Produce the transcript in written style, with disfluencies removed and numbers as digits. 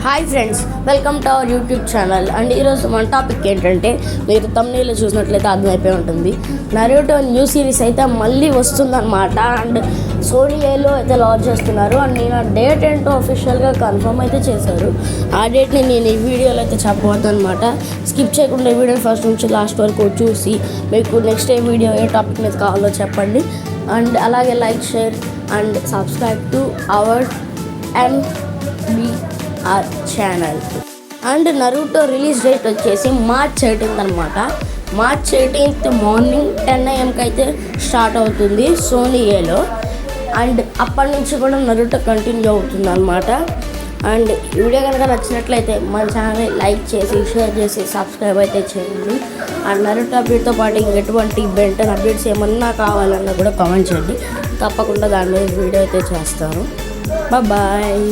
Hi friends, welcome to our YouTube channel. And ఈరోజు మన topic ఏంటంటే, మీరు తమ్నెయిల్లో చూసినట్లయితే అర్థమైపోయి ఉంటుంది, నరుటో న్యూ సిరీస్ అయితే మళ్ళీ వస్తుందన్నమాట. అండ్ సోనీలో అయితే లాంచ్ చేస్తున్నారు. అండ్ నేను ఆ డేట్ ఏంటో అఫీషియల్గా కన్ఫర్మ్ అయితే చేశారు. ఆ డేట్ని నేను ఈ వీడియోలో అయితే చెప్పబోతున్నాను అనమాట. స్కిప్ చేయకుండా ఈ వీడియో ఫస్ట్ నుంచి లాస్ట్ వరకు చూసి మీకు నెక్స్ట్ ఏ వీడియో ఏ టాపిక్ మీద కావాలో చెప్పండి. అండ్ అలాగే like, share and subscribe to our MBR channel. And Naruto release date వచ్చేసి March 18th అనమాట. March 18th మార్నింగ్ 10 AM అయితే స్టార్ట్ అవుతుంది సోనీలో. అండ్ అప్పటి నుంచి కూడా నరుటో కంటిన్యూ అవుతుంది అనమాట. అండ్ ఈ వీడియో కనుక నచ్చినట్లయితే మన ఛానల్ని లైక్ చేసి, షేర్ చేసి, సబ్స్క్రైబ్ అయితే చేయండి. అండ్ నరుటో అప్డేట్తో పాటు ఇంకెటువంటి బెంటన్ అప్డేట్స్ ఏమన్నా కావాలన్నా కూడా కామెంట్ చేయండి. తప్పకుండా దాని మీద వీడియో అయితే చేస్తాను. బాయ్.